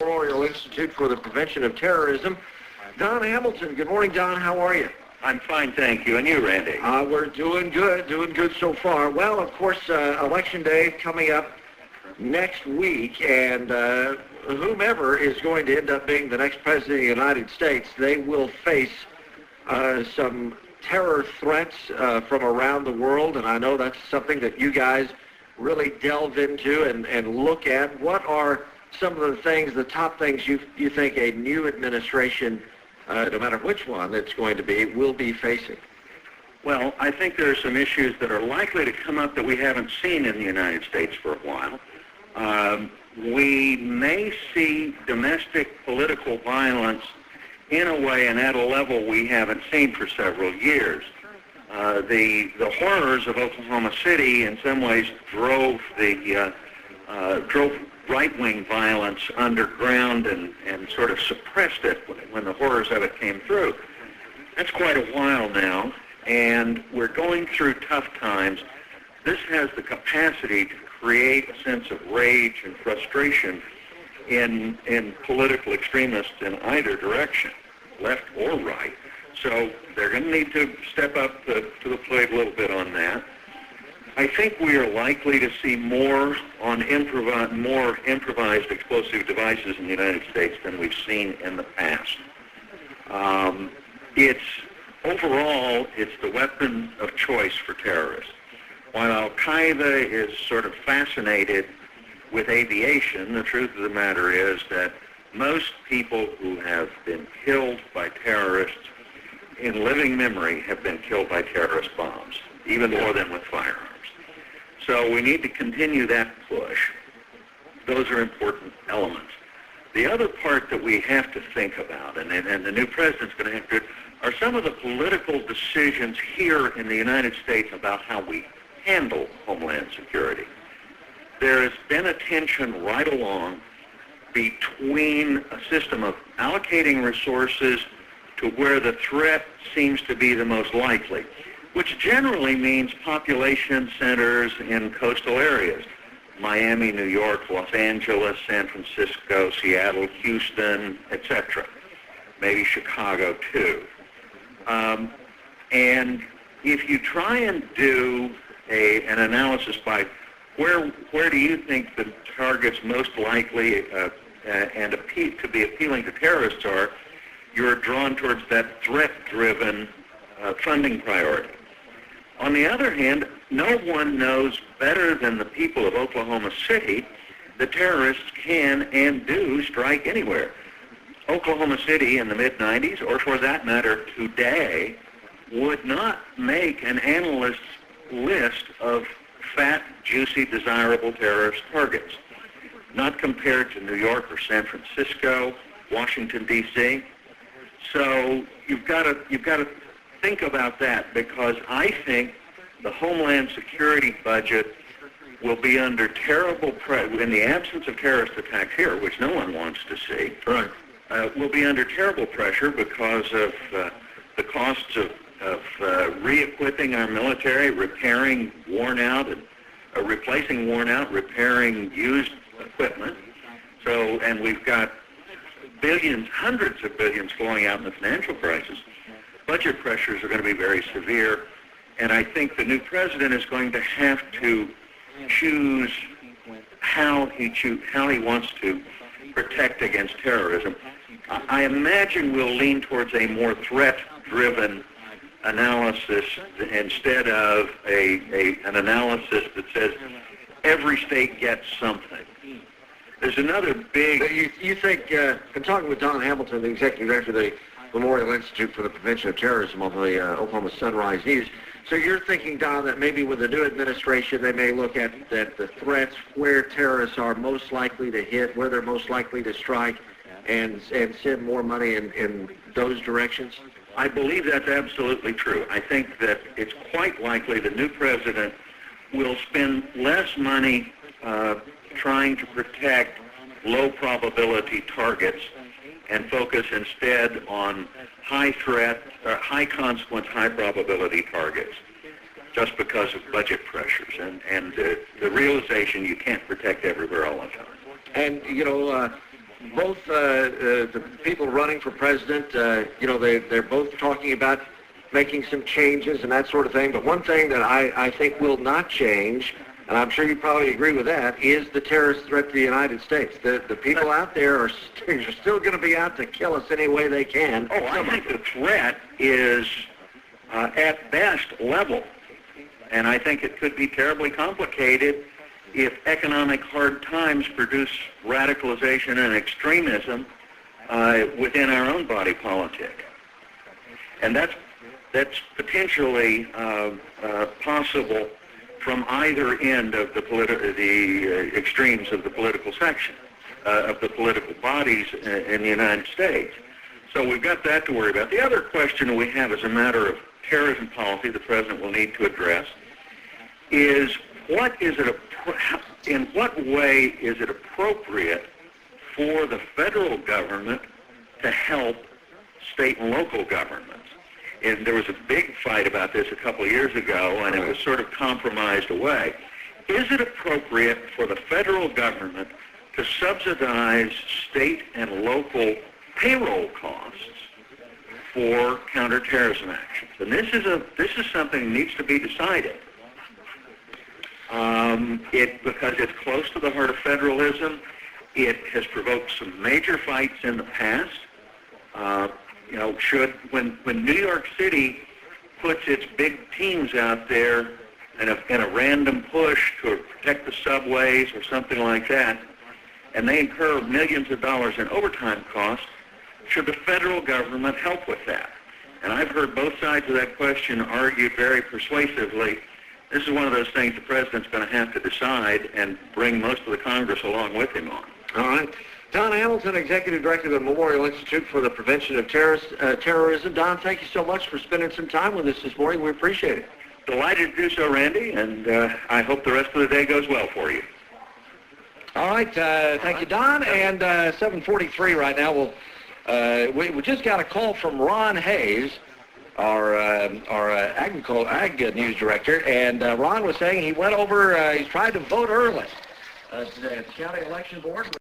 Memorial Institute for the Prevention of Terrorism. Don Hamilton. Good morning, Don. How are you? I'm fine, thank you. And you, Randy? We're doing good so far. Well, of course, Election Day coming up next week, and whomever is going to end up being the next president of the United States, they will face some terror threats from around the world, and I know that's something that you guys really delve into and look at. What are some of the things, the top things you think a new administration, no matter which one it's going to be, will be facing? Well, I think there are some issues that are likely to come up that we haven't seen in the United States for a while. We may see domestic political violence in a way and at a level we haven't seen for several years. The horrors of Oklahoma City in some ways drove right-wing violence underground and sort of suppressed it when the horrors of it came through. That's quite a while now, and we're going through tough times. This has the capacity to create a sense of rage and frustration in political extremists in either direction, left or right. So they're going to need to step up to the plate a little bit on that. I think we are likely to see more improvised explosive devices in the United States than we've seen in the past. Overall, it's the weapon of choice for terrorists. While Al-Qaeda is sort of fascinated with aviation, the truth of the matter is that most people who have been killed by terrorists in living memory have been killed by terrorist bombs, even more than with firearms. So we need to continue that push. Those are important elements. The other part that we have to think about, and the new president's going to have to, are some of the political decisions here in the United States about how we handle Homeland Security. There has been a tension right along between a system of allocating resources to where the threat seems to be the most likely, which generally means population centers in coastal areas. Miami, New York, Los Angeles, San Francisco, Seattle, Houston, etc. Maybe Chicago too. And if you try and do an analysis by where do you think the targets most likely and to be appealing to terrorists are, you're drawn towards that threat-driven funding priority. On the other hand, no one knows better than the people of Oklahoma City that terrorists can and do strike anywhere. Oklahoma City in the mid-'90s, or for that matter today, would not make an analyst's list of fat, juicy, desirable terrorist targets, not compared to New York or San Francisco, Washington, D.C. So you've got to think about that, because I think the Homeland Security budget will be under terrible pressure in the absence of terrorist attacks here, which no one wants to see. Right. Will be under terrible pressure because of the costs of re-equipping our military, repairing worn out, and replacing worn out, repairing used equipment. So, and we've got billions, hundreds of billions flowing out in the financial crisis. Budget pressures are going to be very severe, and I think the new president is going to have to choose how he wants to protect against terrorism. I imagine we'll lean towards a more threat-driven analysis instead of an analysis that says every state gets something. There's another big... You think, I'm talking with Don Hamilton, the executive director of the Memorial Institute for the Prevention of Terrorism on the Oklahoma Sunrise News. So you're thinking, Don, that maybe with the new administration, they may look at the threats, where terrorists are most likely to hit, where they're most likely to strike, and send more money in those directions? I believe that's absolutely true. I think that it's quite likely the new president will spend less money trying to protect low probability targets and focus instead on high threat, high consequence, high probability targets, just because of budget pressures and the realization you can't protect everywhere all the time. And, both the people running for president, they're both talking about making some changes and that sort of thing. But one thing that I think will not change, and I'm sure you probably agree with that, is the terrorist threat to the United States. The people out there are still going to be out to kill us any way they can. Oh, I think the threat is at best level. And I think it could be terribly complicated if economic hard times produce radicalization and extremism within our own body politic. And that's potentially possible from either end of the extremes of the political section, of the political bodies in the United States. So we've got that to worry about. The other question we have as a matter of terrorism policy the President will need to address is in what way is it appropriate for the federal government to help state and local governments? And there was a big fight about this a couple of years ago, and it was sort of compromised away. Is it appropriate for the federal government to subsidize state and local payroll costs for counterterrorism actions? And this is something that needs to be decided. Because it's close to the heart of federalism, it has provoked some major fights in the past. When New York City puts its big teams out there in a random push to protect the subways or something like that, and they incur millions of dollars in overtime costs, should the federal government help with that? And I've heard both sides of that question argued very persuasively. This is one of those things the President's going to have to decide and bring most of the Congress along with him on. All right. Don Hamilton, Executive Director of the Memorial Institute for the Prevention of Terrorism. Don, thank you so much for spending some time with us this morning. We appreciate it. Delighted to do so, Randy, and I hope the rest of the day goes well for you. All right. Thank you, Don. And 7:43 right now. We just got a call from Ron Hayes, our ag news director, and Ron was saying he went over, he's tried to vote early at the county election board.